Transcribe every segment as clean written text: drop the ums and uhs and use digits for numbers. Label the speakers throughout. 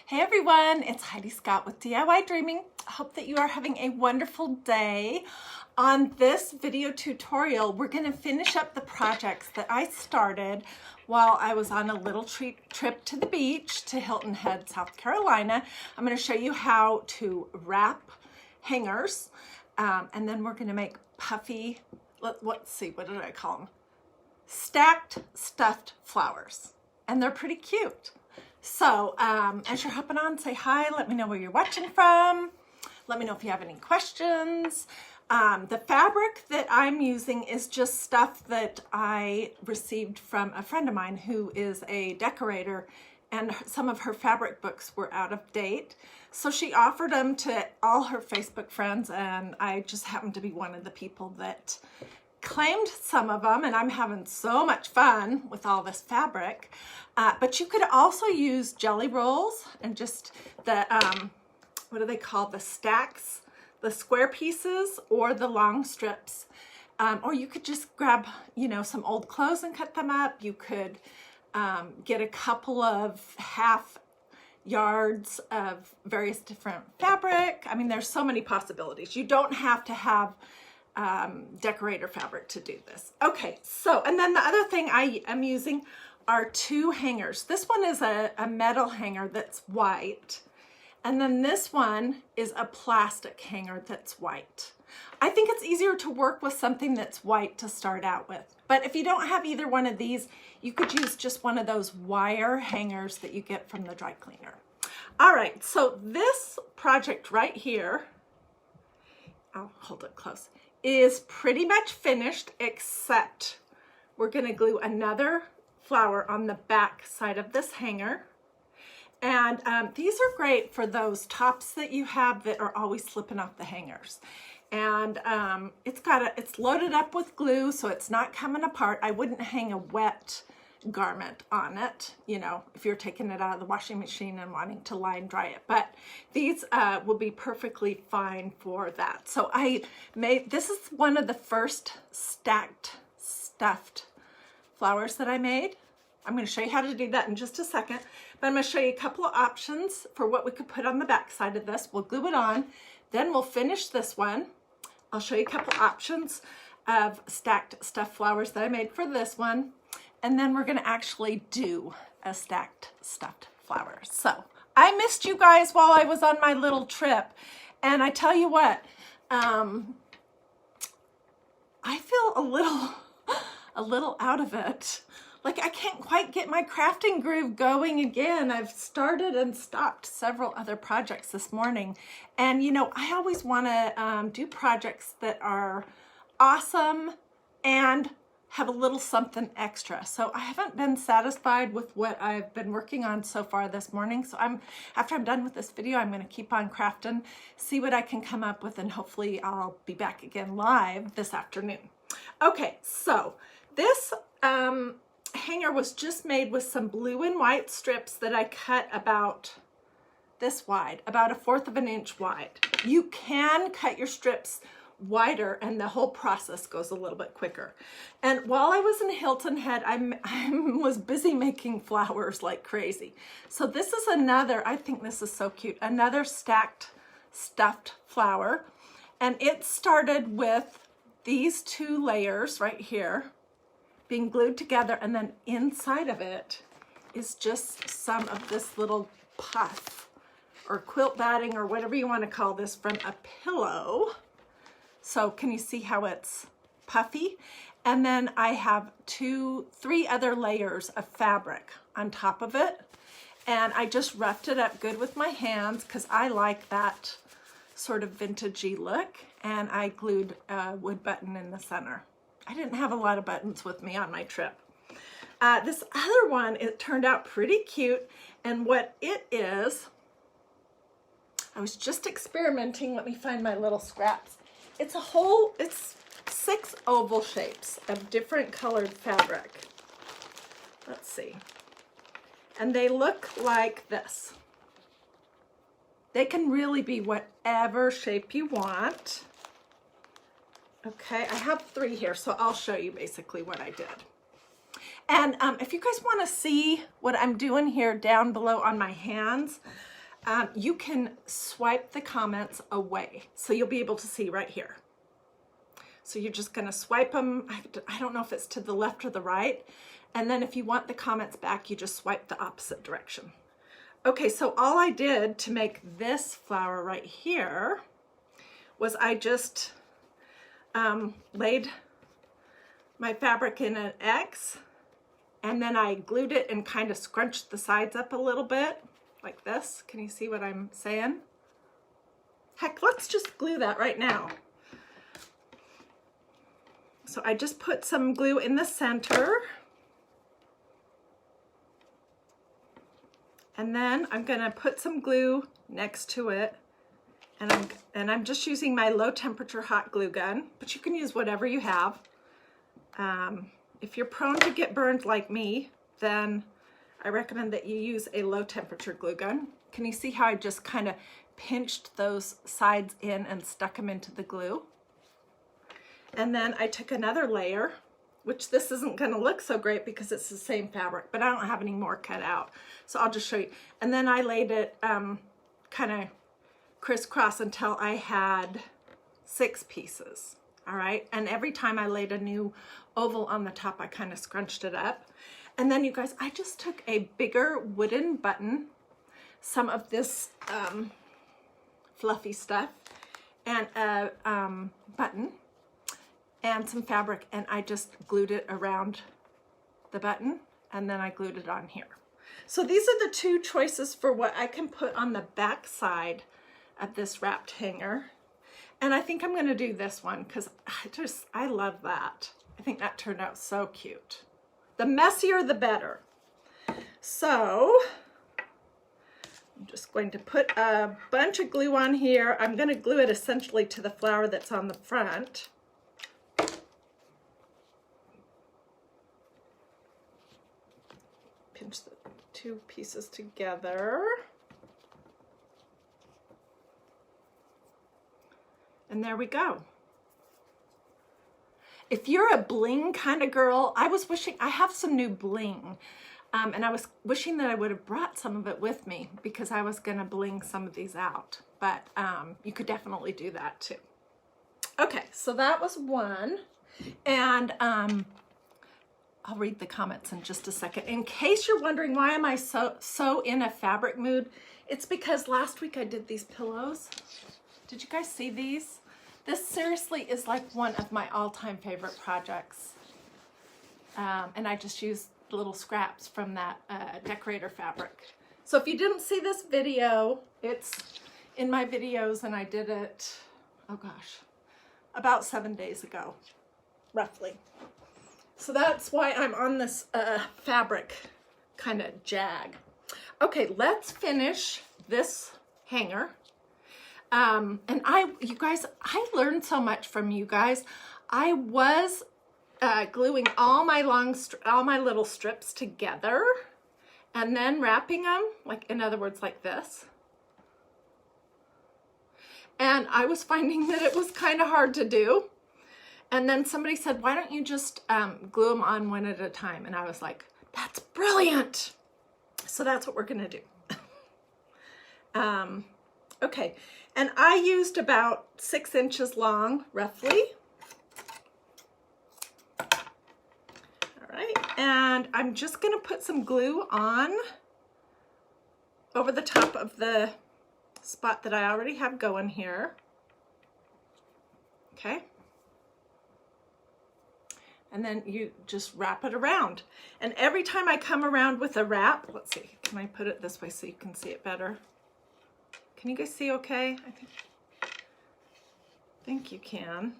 Speaker 1: Hey everyone, it's Heidi Scott with DIY Dreaming. I hope that you are having a wonderful day. On this video tutorial, we're going to finish up the projects that I started while I was on a little trip to the beach to Hilton Head, South Carolina. I'm going to show you how to wrap hangers, and then we're going to make puffy, let's see, what did I call them? Stacked stuffed flowers, and they're pretty cute. So as you're hopping on, say hi, let me know where you're watching from. Let me know if you have any questions. The fabric that I'm using is just stuff that I received from a friend of mine who is a decorator, and some of her fabric books were out of date. So she offered them to all her Facebook friends, and I just happened to be one of the people that claimed some of them, and I'm having so much fun with all this fabric. But you could also use jelly rolls and just the, what do they call, the stacks, the square pieces or the long strips. Or you could just grab, you know, some old clothes and cut them up. You could get a couple of half yards of various different fabric. I mean, there's so many possibilities. You don't have to have decorator fabric to do this. Okay, so, and then the other thing I am using are two hangers. This one is a metal hanger that's white, and then this one is a plastic hanger that's white. I think it's easier to work with something that's white to start out with, but if you don't have either one of these, you could use just one of those wire hangers that you get from the dry cleaner. All right, so this project right here, I'll hold it close, is pretty much finished, except we're going to glue another flower on the back side of this hanger. And these are great for those tops that you have that are always slipping off the hangers. And it's loaded up with glue, so it's not coming apart. I wouldn't hang a wet garment on it, you know, if you're taking it out of the washing machine and wanting to line dry it, but these will be perfectly fine for that. So this is one of the first stacked stuffed flowers that I made. I'm going to show you how to do that in just a second, but I'm going to show you a couple of options for what we could put on the back side of this. We'll glue it on, then we'll finish this one. I'll show you a couple options of stacked stuffed flowers that I made for this one. And then we're gonna actually do a stacked stuffed flower. So I missed you guys while I was on my little trip. And I tell you what, I feel a little out of it. Like I can't quite get my crafting groove going again. I've started and stopped several other projects this morning. And you know, I always wanna do projects that are awesome and have a little something extra. So I haven't been satisfied with what I've been working on so far this morning. So after I'm done with this video, I'm gonna keep on crafting, see what I can come up with, and hopefully I'll be back again live this afternoon. Okay, so this hanger was just made with some blue and white strips that I cut about this wide, about 1/4 of an inch wide. You can cut your strips wider and the whole process goes a little bit quicker. And while I was in Hilton Head, I was busy making flowers like crazy. So this is another, I think this is so cute, another stacked stuffed flower. And it started with these two layers right here being glued together, and then inside of it is just some of this little puff or quilt batting or whatever you want to call this from a pillow. So can you see how it's puffy? And then I have 3 other layers of fabric on top of it. And I just roughed it up good with my hands because I like that sort of vintagey look. And I glued a wood button in the center. I didn't have a lot of buttons with me on my trip. This other one, it turned out pretty cute. And what it is, I was just experimenting. Let me find my little scraps. It's 6 oval shapes of different colored fabric. Let's see. And they look like this. They can really be whatever shape you want. Okay, I have 3 here, so I'll show you basically what I did. And if you guys want to see what I'm doing here down below on my hands, you can swipe the comments away. So you'll be able to see right here. So you're just gonna swipe them. I don't know if it's to the left or the right. And then if you want the comments back, you just swipe the opposite direction. Okay, so all I did to make this flower right here was I just laid my fabric in an X, and then I glued it and kind of scrunched the sides up a little bit like this. Can you see what I'm saying? Heck, let's just glue that right now. So I just put some glue in the center. And then I'm gonna put some glue next to it. And I'm just using my low temperature hot glue gun, but you can use whatever you have. If you're prone to get burned like me, then I recommend that you use a low temperature glue gun. Can you see how I just kind of pinched those sides in and stuck them into the glue? And then I took another layer, which this isn't gonna look so great because it's the same fabric, but I don't have any more cut out. So I'll just show you. And then I laid it kind of crisscross until I had 6 pieces, all right? And every time I laid a new oval on the top, I kind of scrunched it up. And then you guys, I just took a bigger wooden button, some of this fluffy stuff, and a button, and some fabric, and I just glued it around the button, and then I glued it on here. So these are the 2 choices for what I can put on the back side of this wrapped hanger. And I think I'm gonna do this one because I love that. I think that turned out so cute. The messier, the better. So I'm just going to put a bunch of glue on here. I'm gonna glue it essentially to the flower that's on the front. Pinch the 2 pieces together. And there we go. If you're a bling kind of girl, I was wishing, I have some new bling, and I was wishing that I would have brought some of it with me because I was gonna bling some of these out, but you could definitely do that too. Okay, so that was one, and I'll read the comments in just a second. In case you're wondering why am I so in a fabric mood, it's because last week I did these pillows. Did you guys see these? This seriously is like one of my all-time favorite projects. And I just used little scraps from that decorator fabric. So if you didn't see this video, it's in my videos, and I did it, oh gosh, about 7 days ago, roughly. So that's why I'm on this fabric kind of jag. Okay, let's finish this hanger. And you guys, I learned so much from you guys. I was gluing all my little strips together and then wrapping them, like, in other words, like this. And I was finding that it was kind of hard to do. And then somebody said, why don't you just glue them on one at a time? And I was like, that's brilliant. So that's what we're gonna do. Okay, and I used about 6 inches long, roughly. All right, and I'm just gonna put some glue on over the top of the spot that I already have going here. Okay. And then you just wrap it around. And every time I come around with a wrap, let's see, can I put it this way so you can see it better? Can you guys see okay? I think you can.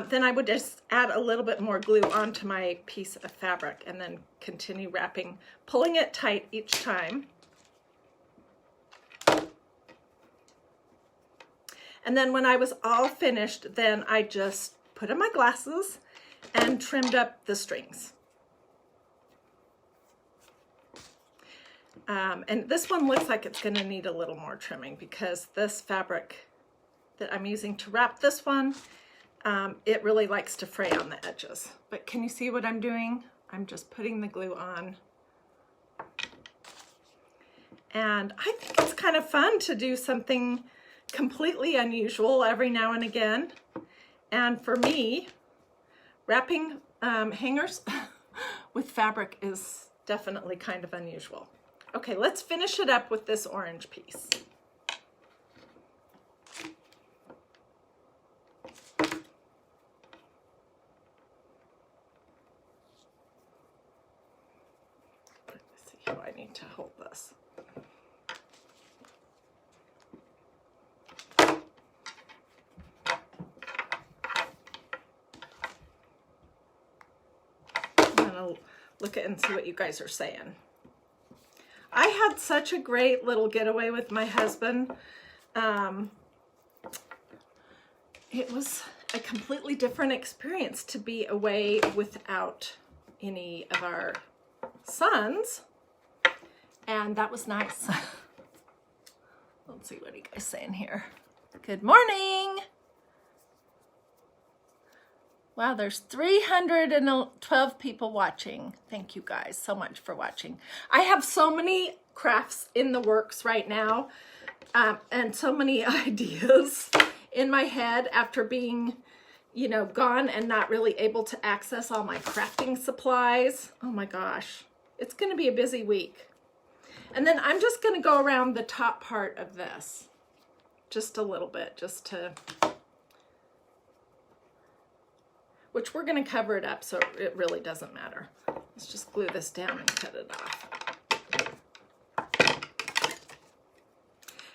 Speaker 1: Then I would just add a little bit more glue onto my piece of fabric and then continue wrapping, pulling it tight each time. And then when I was all finished, then I just put on my glasses and trimmed up the strings. And this one looks like it's going to need a little more trimming because this fabric that I'm using to wrap this one, it really likes to fray on the edges. But can you see what I'm doing? I'm just putting the glue on. And I think it's kind of fun to do something completely unusual every now and again. And for me, wrapping hangers with fabric is definitely kind of unusual. Okay, let's finish it up with this orange piece. Let's see how I need to hold this. Look at and see what you guys are saying. I had such a great little getaway with my husband. It was a completely different experience to be away without any of our sons, and that was nice. Let's see what you guys saying here. Good morning. Wow, there's 312 people watching. Thank you guys so much for watching. I have so many crafts in the works right now, and so many ideas in my head after being, you know, gone and not really able to access all my crafting supplies. Oh my gosh, it's gonna be a busy week. And then I'm just gonna go around the top part of this just a little bit, just to, which we're going to cover it up so it really doesn't matter. Let's just glue this down and cut it off.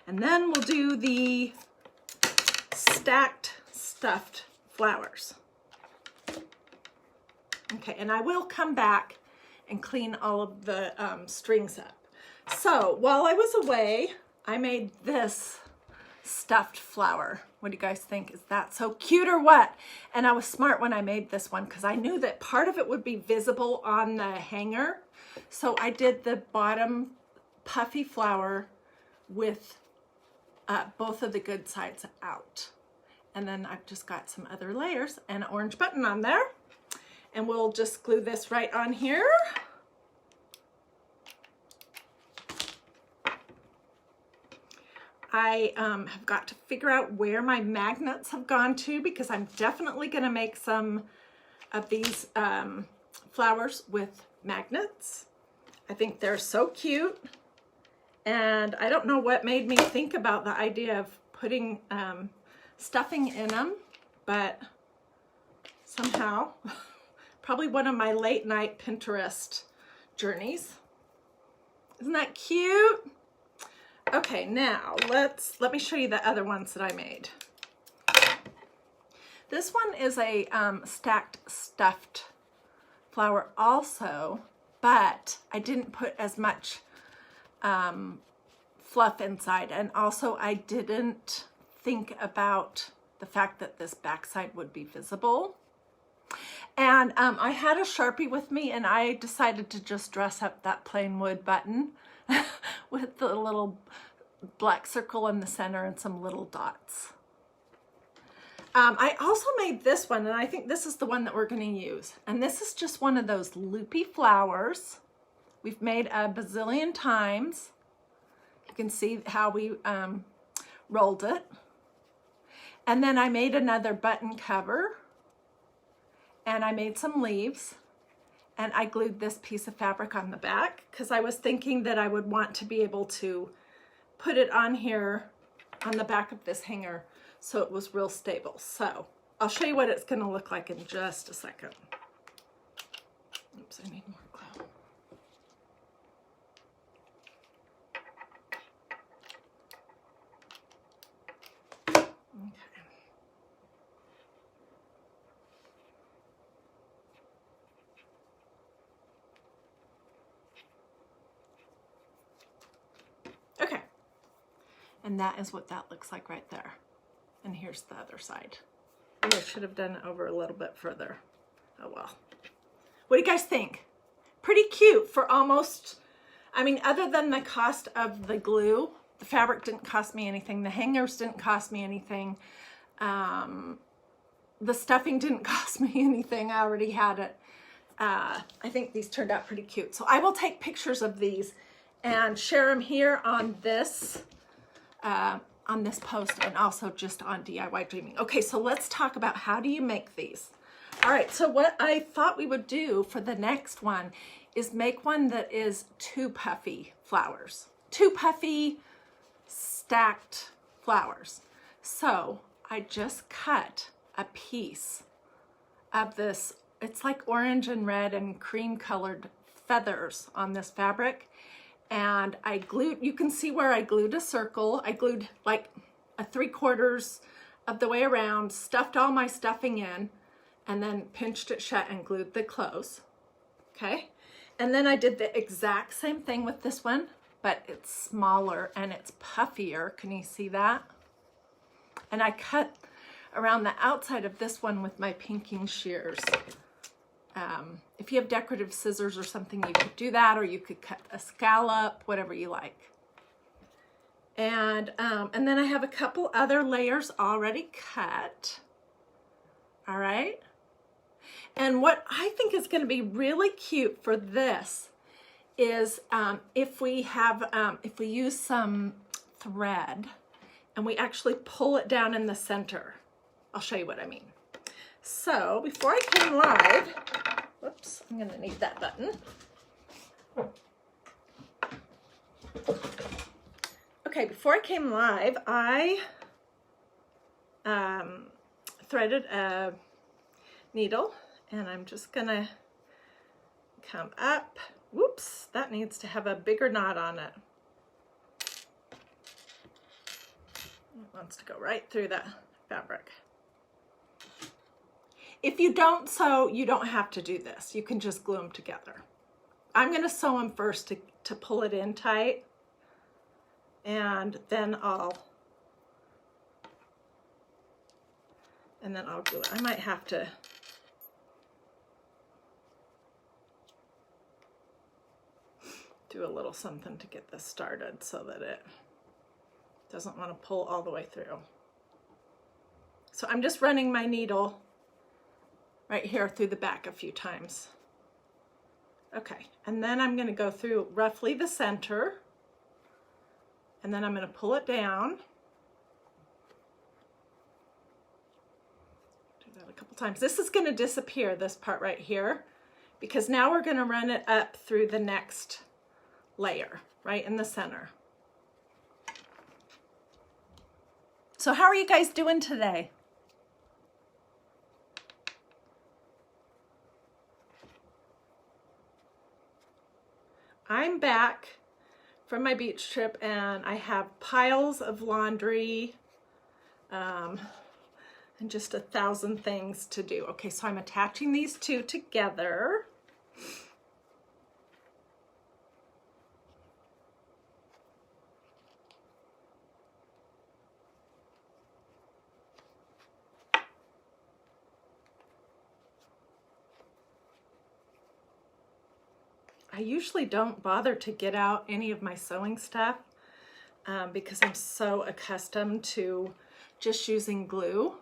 Speaker 1: And then we'll do the stacked stuffed flowers. Okay, and I will come back and clean all of the strings up. So while I was away, I made this stuffed flower. What do you guys think? Is that so cute or what? And I was smart when I made this one because I knew that part of it would be visible on the hanger. So I did the bottom puffy flower with both of the good sides out. And then I've just got some other layers and an orange button on there. And we'll just glue this right on here. I have got to figure out where my magnets have gone to because I'm definitely going to make some of these flowers with magnets. I think they're so cute, and I don't know what made me think about the idea of putting stuffing in them, but somehow, probably one of my late night Pinterest journeys. Isn't that cute? Okay, now let me show you the other ones that I made. This one is a stacked stuffed flower also, but I didn't put as much fluff inside, and also I didn't think about the fact that this backside would be visible. And I had a Sharpie with me, and I decided to just dress up that plain wood button with the little black circle in the center and some little dots. I also made this one, and I think this is the one that we're going to use. And this is just one of those loopy flowers we've made a bazillion times. You can see how we rolled it. And then I made another button cover, and I made some leaves. And I glued this piece of fabric on the back because I was thinking that I would want to be able to put it on here on the back of this hanger so it was real stable. So I'll show you what it's going to look like in just a second. Oops, I need more glue. Okay, and that is what that looks like right there. And here's the other side. Oh, I should have done it over a little bit further. Oh well. What do you guys think? Pretty cute for almost, I mean, other than the cost of the glue, the fabric didn't cost me anything. The hangers didn't cost me anything. The stuffing didn't cost me anything. I already had it. I think these turned out pretty cute. So I will take pictures of these and share them here on this post, and also just on DIY Dreaming. Okay, so let's talk about how do you make these. All right, so what I thought we would do for the next one is make one that is 2 puffy flowers. 2 puffy stacked flowers. So I just cut a piece of this, it's like orange and red and cream colored feathers on this fabric, and I glued, you can see where I glued a circle. I glued like a 3/4 of the way around, stuffed all my stuffing in, and then pinched it shut and glued the close. Okay, and then I did the exact same thing with this one, but it's smaller and it's puffier. Can you see that? And I cut around the outside of this one with my pinking shears. If you have decorative scissors or something, you could do that, or you could cut a scallop, whatever you like. And then I have a couple other layers already cut. All right. And what I think is going to be really cute for this is if we use some thread and we actually pull it down in the center. I'll show you what I mean. So before I came live, whoops, I'm going to need that button. Okay, before I came live, I threaded a needle, and I'm just going to come up. Whoops, that needs to have a bigger knot on it. It wants to go right through that fabric. If you don't sew, you don't have to do this. You can just glue them together. I'm going to sew them first to pull it in tight, and then I'll glue it. I might have to do a little something to get this started so that it doesn't want to pull all the way through. So I'm just running my needle right here through the back a few times. Okay, and then I'm going to go through roughly the center, and then I'm going to pull it down. Do that a couple times. This is going to disappear, this part right here, because now we're going to run it up through the next layer, right in the center. So how are you guys doing today? I'm back from my beach trip, and I have piles of laundry and just 1,000 things to do. Okay, so I'm attaching these two together. I usually don't bother to get out any of my sewing stuff because I'm so accustomed to just using glue.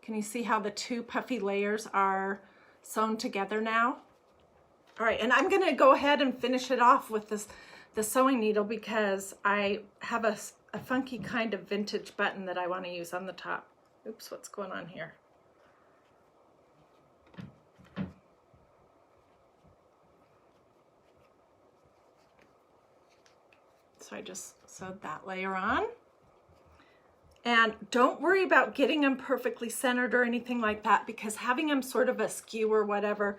Speaker 1: Can you see how the 2 puffy layers are sewn together now? All right, and I'm gonna go ahead and finish it off with the sewing needle, because I have a funky kind of vintage button that I want to use on the top. Oops, what's going on here? So I just sewed that layer on. And don't worry about getting them perfectly centered or anything like that, because having them sort of askew or whatever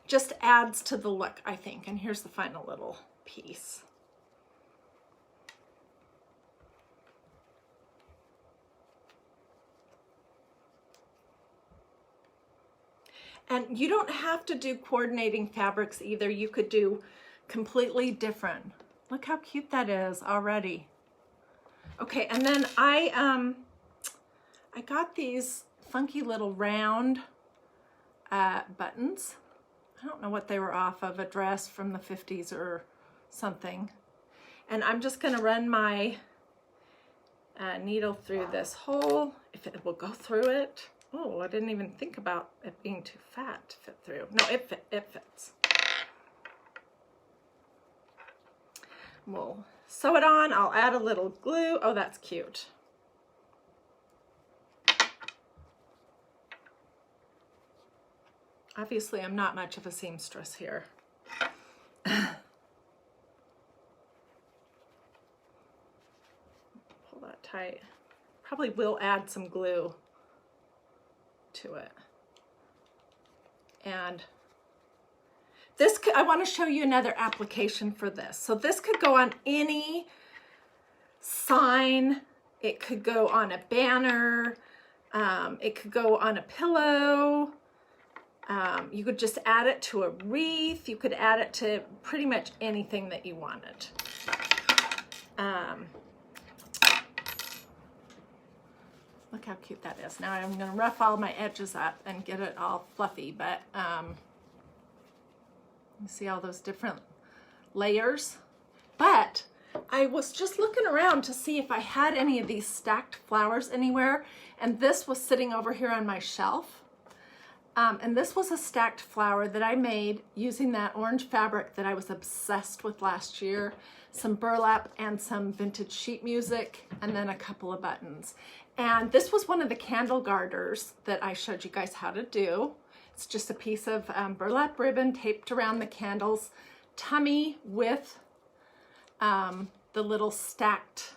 Speaker 1: just adds to the look, I think. And here's the final little piece. And you don't have to do coordinating fabrics either. You could do completely different. Look how cute that is already. Okay, and then I got these funky little round buttons. I don't know what they were off of, a dress from the 50s or something. And I'm just gonna run my needle through this hole, if it will go through it. Oh, I didn't even think about it being too fat to fit through. No, it fits. we'll sew it on. I'll add a little glue. Oh, that's cute. Obviously, I'm not much of a seamstress here. Pull that tight. Probably will add some glue to it. And this, I want to show you another application for this. So this could go on any sign. It could go on a banner. It could go on a pillow. You could just add it to a wreath. You could add it to pretty much anything that you wanted. Look how cute that is. Now I'm going to rough all my edges up and get it all fluffy, but you see all those different layers. But I was just looking around to see if I had any of these stacked flowers anywhere, and this was sitting over here on my shelf. And this was a stacked flower that I made using that orange fabric that I was obsessed with last year, some burlap and some vintage sheet music, and then a couple of buttons. And this was one of the candle garters that I showed you guys how to do. It's just a piece of burlap ribbon taped around the candle's tummy with the little stacked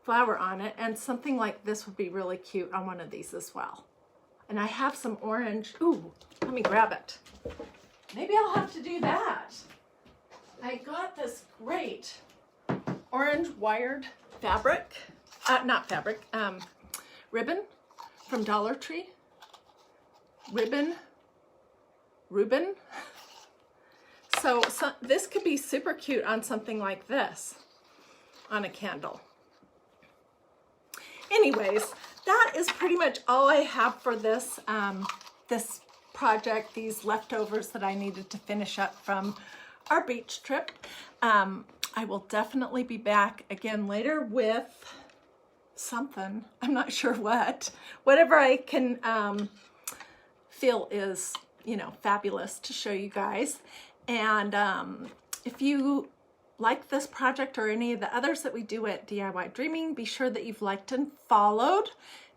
Speaker 1: flower on it. And something like this would be really cute on one of these as well. And I have some orange. Ooh, let me grab it. Maybe I'll have to do that. I got this great orange wired fabric, ribbon from Dollar Tree. Reuben. So this could be super cute on something like this, on a candle. Anyways, that is pretty much all I have for this this project, these leftovers that I needed to finish up from our beach trip. I will definitely be back again later with something. I'm not sure what. Whatever I can feel is, you know, fabulous to show you guys. And if you like this project or any of the others that we do at DIY Dreaming, be sure that you've liked and followed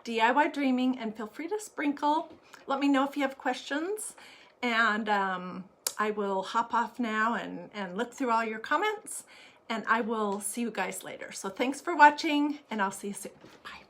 Speaker 1: DIY Dreaming, and feel free to sprinkle. Let me know if you have questions, and I will hop off now and look through all your comments, and I will see you guys later. So thanks for watching, and I'll see you soon. Bye.